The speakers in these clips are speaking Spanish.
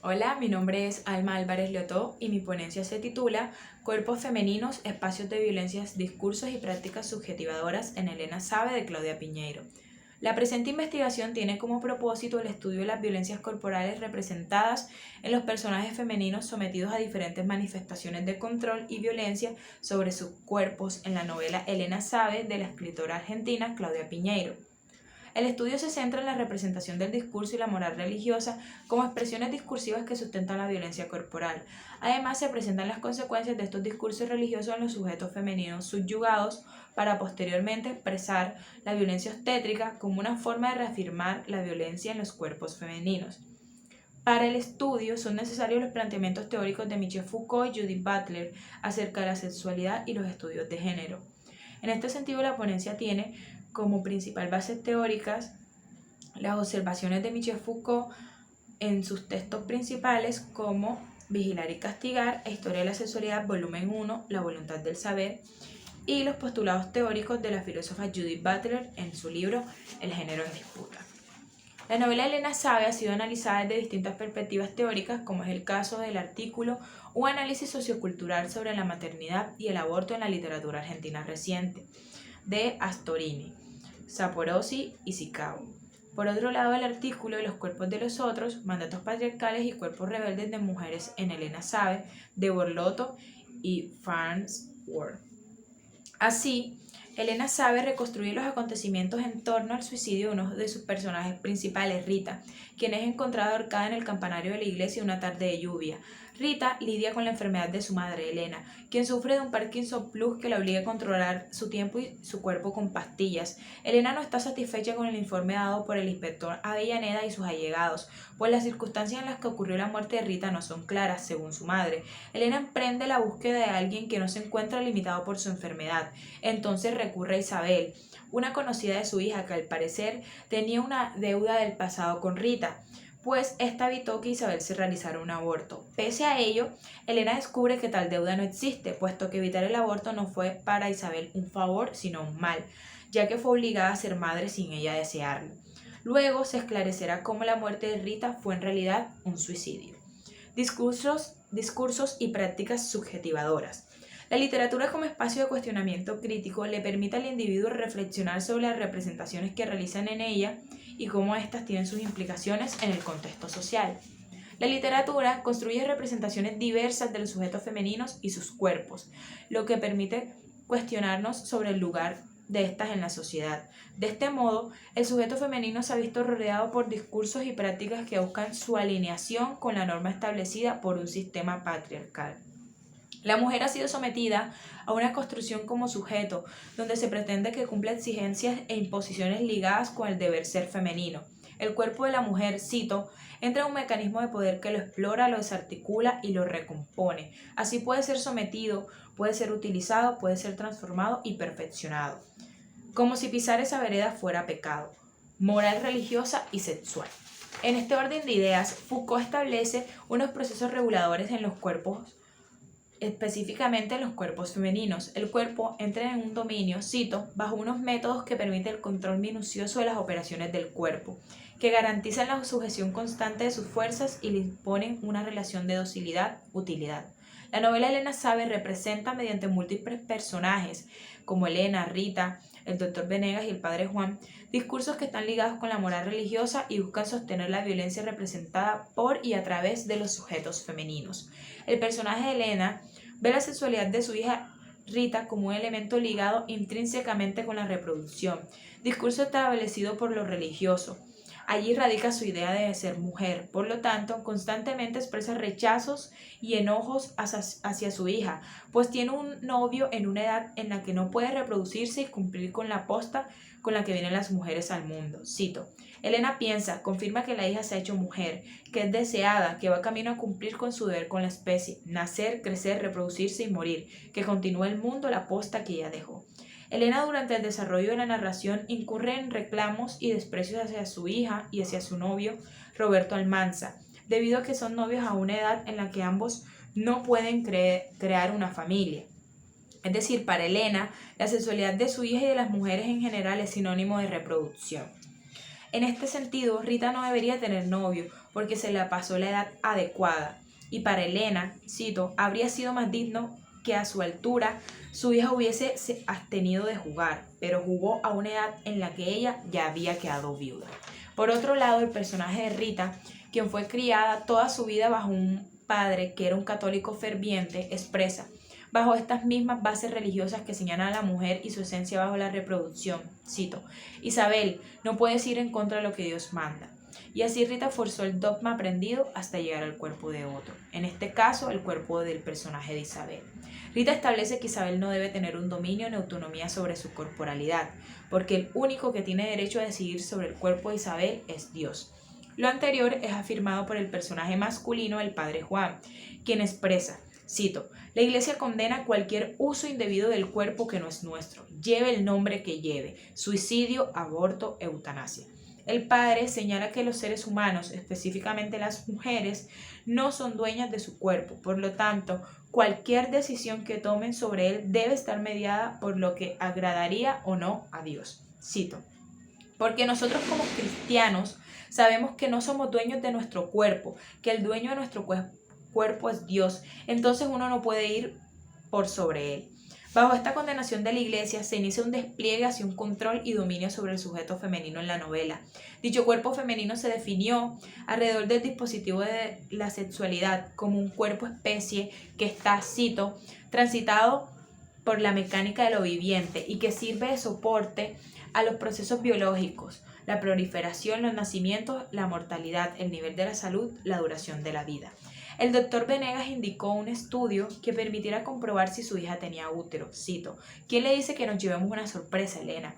Hola, mi nombre es Alma Álvarez Leotó y mi ponencia se titula Cuerpos femeninos, espacios de violencias, discursos y prácticas subjetivadoras en Elena Sabe de Claudia Piñeiro. La presente investigación tiene como propósito el estudio de las violencias corporales representadas en los personajes femeninos sometidos a diferentes manifestaciones de control y violencia sobre sus cuerpos en la novela Elena Sabe de la escritora argentina Claudia Piñeiro. El estudio se centra en la representación del discurso y la moral religiosa como expresiones discursivas que sustentan la violencia corporal. Además, se presentan las consecuencias de estos discursos religiosos en los sujetos femeninos subyugados para posteriormente expresar la violencia obstétrica como una forma de reafirmar la violencia en los cuerpos femeninos. Para el estudio son necesarios los planteamientos teóricos de Michel Foucault y Judith Butler acerca de la sexualidad y los estudios de género. En este sentido, la ponencia tiene como principal bases teóricas las observaciones de Michel Foucault en sus textos principales como Vigilar y Castigar e Historia de la Sexualidad, volumen 1, La voluntad del saber, y los postulados teóricos de la filósofa Judith Butler en su libro El género en disputa. La novela Elena Sabe ha sido analizada desde distintas perspectivas teóricas, como es el caso del artículo Un análisis sociocultural sobre la maternidad y el aborto en la literatura argentina reciente, de Astorini, Saporossi y Sicao. Por otro lado, el artículo de Los cuerpos de los otros, mandatos patriarcales y cuerpos rebeldes de mujeres en Elena Sabe, de Borlotto y Farnsworth. Así, Elena Sabe reconstruye los acontecimientos en torno al suicidio de uno de sus personajes principales, Rita, quien es encontrada ahorcada en el campanario de la iglesia una tarde de lluvia. Rita lidia con la enfermedad de su madre, Elena, quien sufre de un Parkinson Plus que la obliga a controlar su tiempo y su cuerpo con pastillas. Elena no está satisfecha con el informe dado por el inspector Avellaneda y sus allegados, pues las circunstancias en las que ocurrió la muerte de Rita no son claras, según su madre. Elena emprende la búsqueda de alguien que no se encuentra limitado por su enfermedad. Entonces recurre a Isabel, una conocida de su hija que al parecer tenía una deuda del pasado con Rita, pues esta evitó que Isabel se realizara un aborto. Pese a ello, Elena descubre que tal deuda no existe, puesto que evitar el aborto no fue para Isabel un favor, sino un mal, ya que fue obligada a ser madre sin ella desearlo. Luego se esclarecerá cómo la muerte de Rita fue en realidad un suicidio. Discursos y prácticas subjetivadoras. La literatura como espacio de cuestionamiento crítico le permite al individuo reflexionar sobre las representaciones que realizan en ella y cómo éstas tienen sus implicaciones en el contexto social. La literatura construye representaciones diversas de los sujetos femeninos y sus cuerpos, lo que permite cuestionarnos sobre el lugar de estas en la sociedad. De este modo, el sujeto femenino se ha visto rodeado por discursos y prácticas que buscan su alineación con la norma establecida por un sistema patriarcal. La mujer ha sido sometida a una construcción como sujeto, donde se pretende que cumpla exigencias e imposiciones ligadas con el deber ser femenino. El cuerpo de la mujer, cito, entra en un mecanismo de poder que lo explora, lo desarticula y lo recompone. Así puede ser sometido, puede ser utilizado, puede ser transformado y perfeccionado. Como si pisar esa vereda fuera pecado. Moral religiosa y sexual. En este orden de ideas, Foucault establece unos procesos reguladores en los cuerpos, específicamente en los cuerpos femeninos. El cuerpo entra en un dominio, cito, bajo unos métodos que permiten el control minucioso de las operaciones del cuerpo, que garantizan la sujeción constante de sus fuerzas y le imponen una relación de docilidad-utilidad. La novela Elena Sabe representa mediante múltiples personajes, como Elena, Rita, el doctor Venegas y el padre Juan, discursos que están ligados con la moral religiosa y buscan sostener la violencia representada por y a través de los sujetos femeninos. El personaje de Elena ve la sexualidad de su hija Rita como un elemento ligado intrínsecamente con la reproducción, discurso establecido por lo religioso. Allí radica su idea de ser mujer, por lo tanto, constantemente expresa rechazos y enojos hacia su hija, pues tiene un novio en una edad en la que no puede reproducirse y cumplir con la posta con la que vienen las mujeres al mundo. Cito, Elena confirma que la hija se ha hecho mujer, que es deseada, que va camino a cumplir con su deber con la especie, nacer, crecer, reproducirse y morir, que continúa el mundo la posta que ella dejó. Elena durante el desarrollo de la narración incurre en reclamos y desprecios hacia su hija y hacia su novio Roberto Almanza, debido a que son novios a una edad en la que ambos no pueden crear una familia. Es decir, para Elena, la sexualidad de su hija y de las mujeres en general es sinónimo de reproducción. En este sentido, Rita no debería tener novio porque se le pasó la edad adecuada. Y para Elena, cito, habría sido más digno que a su altura su hija hubiese abstenido de jugar, pero jugó a una edad en la que ella ya había quedado viuda. Por otro lado, el personaje de Rita, quien fue criada toda su vida bajo un padre que era un católico ferviente, expresa: bajo estas mismas bases religiosas que señalan a la mujer y su esencia bajo la reproducción, cito, Isabel, no puedes ir en contra de lo que Dios manda. Y así Rita forzó el dogma aprendido hasta llegar al cuerpo de otro, en este caso el cuerpo del personaje de Isabel. Rita establece que Isabel no debe tener un dominio ni autonomía sobre su corporalidad, porque el único que tiene derecho a decidir sobre el cuerpo de Isabel es Dios. Lo anterior es afirmado por el personaje masculino, el padre Juan, quien expresa, cito, la Iglesia condena cualquier uso indebido del cuerpo que no es nuestro, lleve el nombre que lleve, suicidio, aborto, eutanasia. El padre señala que los seres humanos, específicamente las mujeres, no son dueñas de su cuerpo, por lo tanto, cualquier decisión que tomen sobre él debe estar mediada por lo que agradaría o no a Dios. Cito, porque nosotros como cristianos sabemos que no somos dueños de nuestro cuerpo, que el dueño de nuestro cuerpo es Dios, entonces uno no puede ir por sobre él. Bajo esta condenación de la Iglesia se inicia un despliegue hacia un control y dominio sobre el sujeto femenino en la novela. Dicho cuerpo femenino se definió alrededor del dispositivo de la sexualidad como un cuerpo especie que está, cito, transitado por la mecánica de lo viviente y que sirve de soporte a los procesos biológicos, la proliferación, los nacimientos, la mortalidad, el nivel de la salud, la duración de la vida. El doctor Venegas indicó un estudio que permitiera comprobar si su hija tenía útero. Cito, ¿quién le dice que nos llevemos una sorpresa, Elena?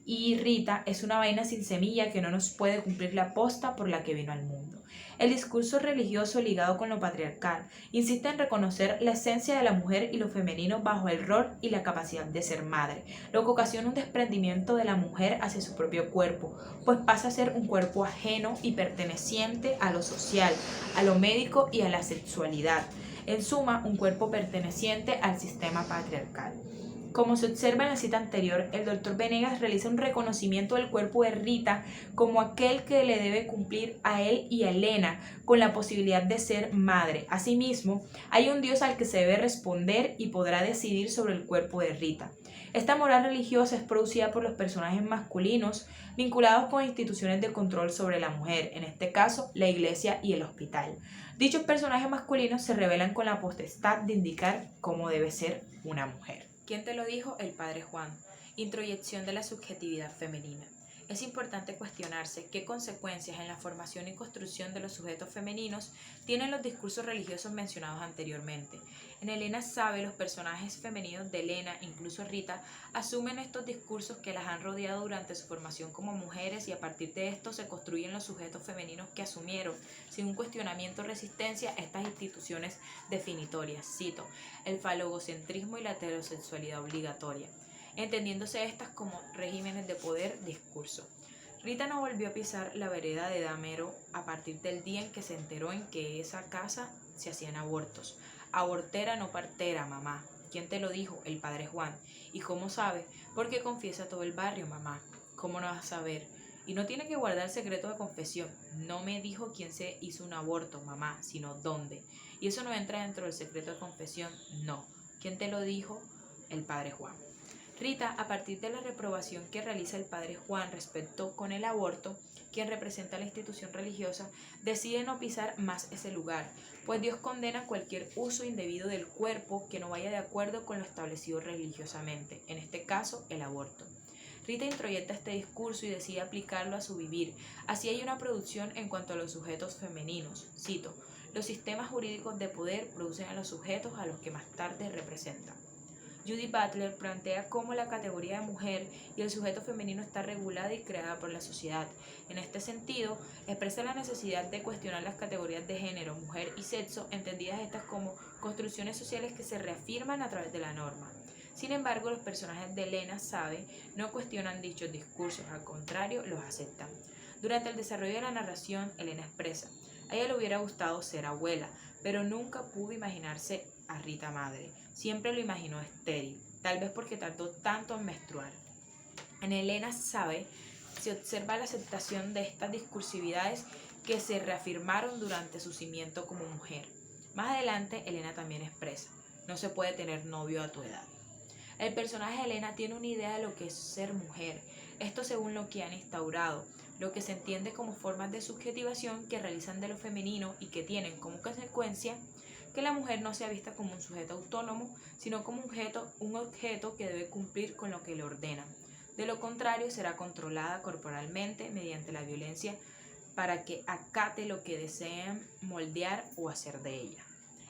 Y Rita es una vaina sin semilla que no nos puede cumplir la posta por la que vino al mundo. El discurso religioso ligado con lo patriarcal insiste en reconocer la esencia de la mujer y lo femenino bajo el rol y la capacidad de ser madre, lo que ocasiona un desprendimiento de la mujer hacia su propio cuerpo, pues pasa a ser un cuerpo ajeno y perteneciente a lo social, a lo médico y a la sexualidad. En suma, un cuerpo perteneciente al sistema patriarcal. Como se observa en la cita anterior, el doctor Venegas realiza un reconocimiento del cuerpo de Rita como aquel que le debe cumplir a él y a Elena con la posibilidad de ser madre. Asimismo, hay un Dios al que se debe responder y podrá decidir sobre el cuerpo de Rita. Esta moral religiosa es producida por los personajes masculinos vinculados con instituciones de control sobre la mujer, en este caso la iglesia y el hospital. Dichos personajes masculinos se revelan con la potestad de indicar cómo debe ser una mujer. ¿Quién te lo dijo? El padre Juan. Introyección de la subjetividad femenina. Es importante cuestionarse qué consecuencias en la formación y construcción de los sujetos femeninos tienen los discursos religiosos mencionados anteriormente. En Elena Sabe, los personajes femeninos de Elena, incluso Rita, asumen estos discursos que las han rodeado durante su formación como mujeres y a partir de esto se construyen los sujetos femeninos que asumieron, sin un cuestionamiento o resistencia, estas instituciones definitorias. Cito, el falogocentrismo y la heterosexualidad obligatoria, entendiéndose estas como regímenes de poder, discurso. Rita no volvió a pisar la vereda de Damero a partir del día en que se enteró en que esa casa se hacían abortos. Abortera no partera, mamá. ¿Quién te lo dijo? El padre Juan. ¿Y cómo sabe? Porque confiesa todo el barrio, mamá. ¿Cómo no vas a saber? Y no tiene que guardar secreto de confesión. No me dijo quién se hizo un aborto, mamá, sino dónde. Y eso no entra dentro del secreto de confesión, no. ¿Quién te lo dijo? El padre Juan. Rita, a partir de la reprobación que realiza el padre Juan respecto con el aborto, quien representa la institución religiosa, decide no pisar más ese lugar, pues Dios condena cualquier uso indebido del cuerpo que no vaya de acuerdo con lo establecido religiosamente, en este caso el aborto. Rita introyecta este discurso y decide aplicarlo a su vivir. Así hay una producción en cuanto a los sujetos femeninos. Cito, los sistemas jurídicos de poder producen a los sujetos a los que más tarde representan. Judith Butler plantea cómo la categoría de mujer y el sujeto femenino está regulada y creada por la sociedad. En este sentido, expresa la necesidad de cuestionar las categorías de género, mujer y sexo, entendidas estas como construcciones sociales que se reafirman a través de la norma. Sin embargo, los personajes de Elena Sabe no cuestionan dichos discursos, al contrario, los aceptan. Durante el desarrollo de la narración, Elena expresa: a ella le hubiera gustado ser abuela, pero nunca pudo imaginarse a Rita madre. Siempre lo imaginó estéril, tal vez porque tardó tanto en menstruar. En Elena Sabe, se observa la aceptación de estas discursividades que se reafirmaron durante su cimiento como mujer. Más adelante, Elena también expresa: no se puede tener novio a tu edad. El personaje de Elena tiene una idea de lo que es ser mujer, esto según lo que han instaurado, lo que se entiende como formas de subjetivación que realizan de lo femenino y que tienen como consecuencia que la mujer no sea vista como un sujeto autónomo, sino como un objeto que debe cumplir con lo que le ordenan. De lo contrario, será controlada corporalmente mediante la violencia para que acate lo que desean moldear o hacer de ella.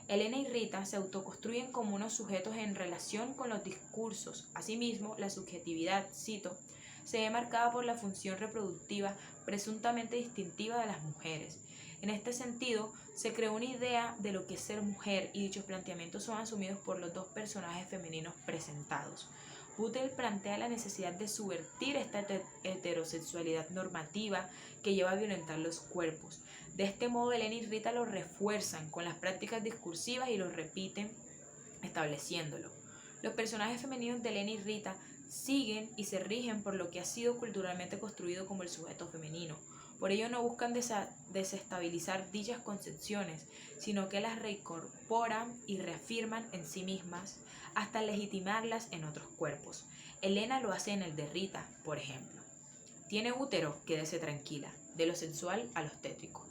Elena y Rita se autoconstruyen como unos sujetos en relación con los discursos. Asimismo, la subjetividad, cito, se ve marcada por la función reproductiva presuntamente distintiva de las mujeres. En este sentido, se creó una idea de lo que es ser mujer y dichos planteamientos son asumidos por los dos personajes femeninos presentados. Butler plantea la necesidad de subvertir esta heterosexualidad normativa que lleva a violentar los cuerpos. De este modo, Elena y Rita lo refuerzan con las prácticas discursivas y lo repiten estableciéndolo. Los personajes femeninos de Elena y Rita siguen y se rigen por lo que ha sido culturalmente construido como el sujeto femenino. Por ello no buscan desestabilizar dichas concepciones, sino que las reincorporan y reafirman en sí mismas hasta legitimarlas en otros cuerpos. Elena lo hace en el de Rita, por ejemplo. Tiene útero, quédese tranquila, de lo sensual a lo obstétrico.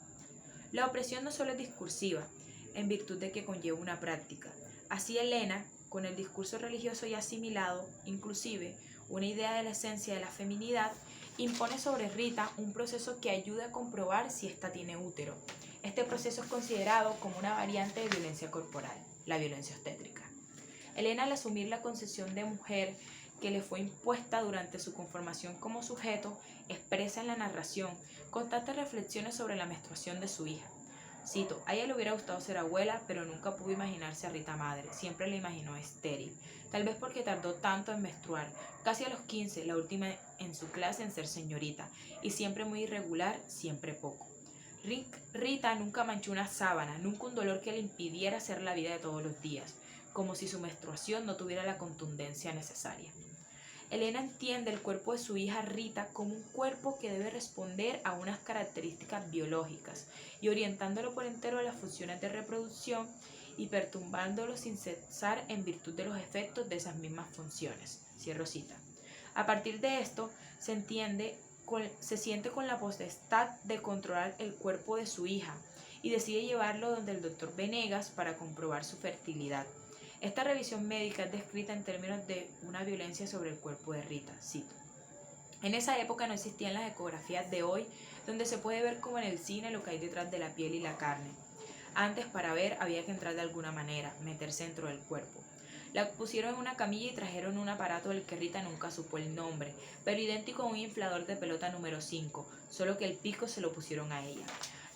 La opresión no solo es discursiva, en virtud de que conlleva una práctica. Así Elena, con el discurso religioso ya asimilado, inclusive una idea de la esencia de la feminidad, impone sobre Rita un proceso que ayuda a comprobar si ésta tiene útero. Este proceso es considerado como una variante de violencia corporal, la violencia obstétrica. Elena, al asumir la concepción de mujer que le fue impuesta durante su conformación como sujeto, expresa en la narración constantes reflexiones sobre la menstruación de su hija. Cito: a ella le hubiera gustado ser abuela, pero nunca pudo imaginarse a Rita madre, siempre la imaginó estéril, tal vez porque tardó tanto en menstruar, casi a los 15, la última en su clase en ser señorita, y siempre muy irregular, siempre poco. Rita nunca manchó una sábana, nunca un dolor que le impidiera hacer la vida de todos los días, como si su menstruación no tuviera la contundencia necesaria. Elena entiende el cuerpo de su hija Rita como un cuerpo que debe responder a unas características biológicas y orientándolo por entero a las funciones de reproducción y perturbándolo sin cesar en virtud de los efectos de esas mismas funciones. Cierro cita. A partir de esto, se siente con la potestad de controlar el cuerpo de su hija y decide llevarlo donde el doctor Venegas para comprobar su fertilidad. Esta revisión médica es descrita en términos de una violencia sobre el cuerpo de Rita, cito. En esa época no existían las ecografías de hoy, donde se puede ver como en el cine lo que hay detrás de la piel y la carne. Antes, para ver, había que entrar de alguna manera, meterse dentro del cuerpo. La pusieron en una camilla y trajeron un aparato del que Rita nunca supo el nombre, pero idéntico a un inflador de pelota número 5, solo que el pico se lo pusieron a ella.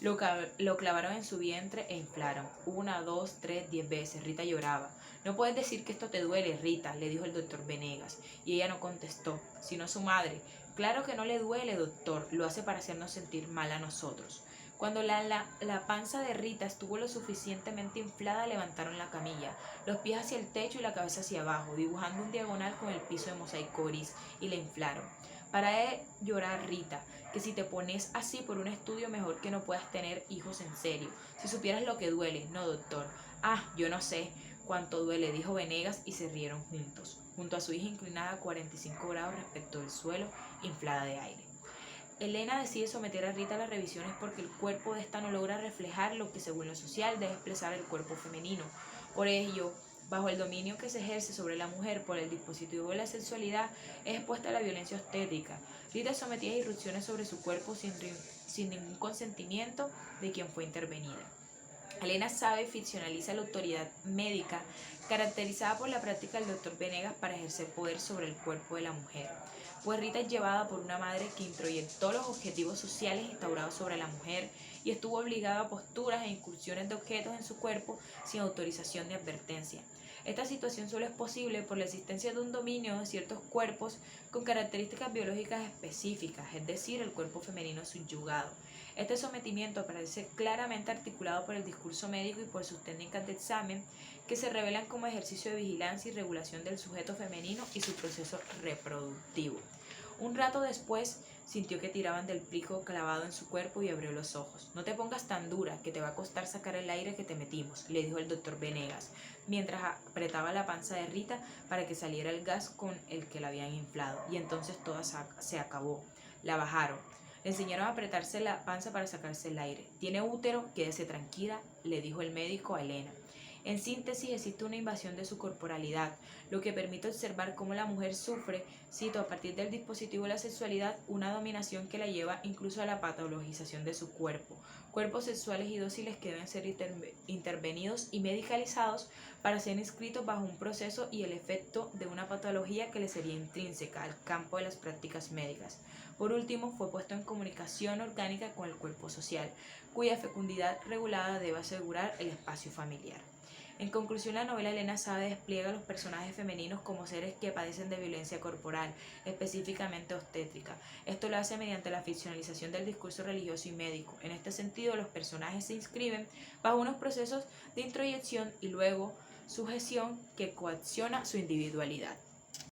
Lo clavaron en su vientre e inflaron. 1, 2, 3, 10 veces. Rita lloraba. No puedes decir que esto te duele, Rita, le dijo el doctor Venegas. Y ella no contestó, sino su madre. Claro que no le duele, doctor, lo hace para hacernos sentir mal a nosotros. Cuando la panza de Rita estuvo lo suficientemente inflada, levantaron la camilla, los pies hacia el techo y la cabeza hacia abajo, dibujando un diagonal con el piso de mosaico gris, y la inflaron. Para llorar Rita, que si te pones así por un estudio mejor que no puedas tener hijos en serio. Si supieras lo que duele, no doctor. Ah, yo no sé cuánto duele, dijo Venegas y se rieron juntos, junto a su hija inclinada a 45 grados respecto del suelo, inflada de aire. Elena decide someter a Rita a las revisiones porque el cuerpo de esta no logra reflejar lo que según lo social debe expresar el cuerpo femenino. Por ello, bajo el dominio que se ejerce sobre la mujer por el dispositivo de la sexualidad, es expuesta a la violencia obstétrica. Rita es sometida a irrupciones sobre su cuerpo sin ningún consentimiento de quien fue intervenida. Elena sabe y ficcionaliza la autoridad médica caracterizada por la práctica del doctor Venegas para ejercer poder sobre el cuerpo de la mujer. Pues Rita es llevada por una madre que introyectó los objetivos sociales instaurados sobre la mujer y estuvo obligada a posturas e incursiones de objetos en su cuerpo sin autorización ni advertencia. Esta situación solo es posible por la existencia de un dominio de ciertos cuerpos con características biológicas específicas, es decir, el cuerpo femenino subyugado. Este sometimiento aparece claramente articulado por el discurso médico y por sus técnicas de examen, que se revelan como ejercicio de vigilancia y regulación del sujeto femenino y su proceso reproductivo. Un rato después Sintió que tiraban del plico clavado en su cuerpo y abrió los ojos. No te pongas tan dura, que te va a costar sacar el aire que te metimos, le dijo el doctor Venegas, mientras apretaba la panza de Rita para que saliera el gas con el que la habían inflado. Y entonces todo se acabó. La bajaron. Le enseñaron a apretarse la panza para sacarse el aire. Tiene útero, quédese tranquila, le dijo el médico a Elena. En síntesis, existe una invasión de su corporalidad, lo que permite observar cómo la mujer sufre, cito, a partir del dispositivo de la sexualidad, una dominación que la lleva incluso a la patologización de su cuerpo. Cuerpos sexuales y dóciles que deben ser intervenidos y medicalizados para ser inscritos bajo un proceso y el efecto de una patología que le sería intrínseca al campo de las prácticas médicas. Por último, fue puesto en comunicación orgánica con el cuerpo social, cuya fecundidad regulada debe asegurar el espacio familiar. En conclusión, la novela Elena Sabe despliega a los personajes femeninos como seres que padecen de violencia corporal, específicamente obstétrica. Esto lo hace mediante la ficcionalización del discurso religioso y médico. En este sentido, los personajes se inscriben bajo unos procesos de introyección y luego sujeción que coacciona su individualidad.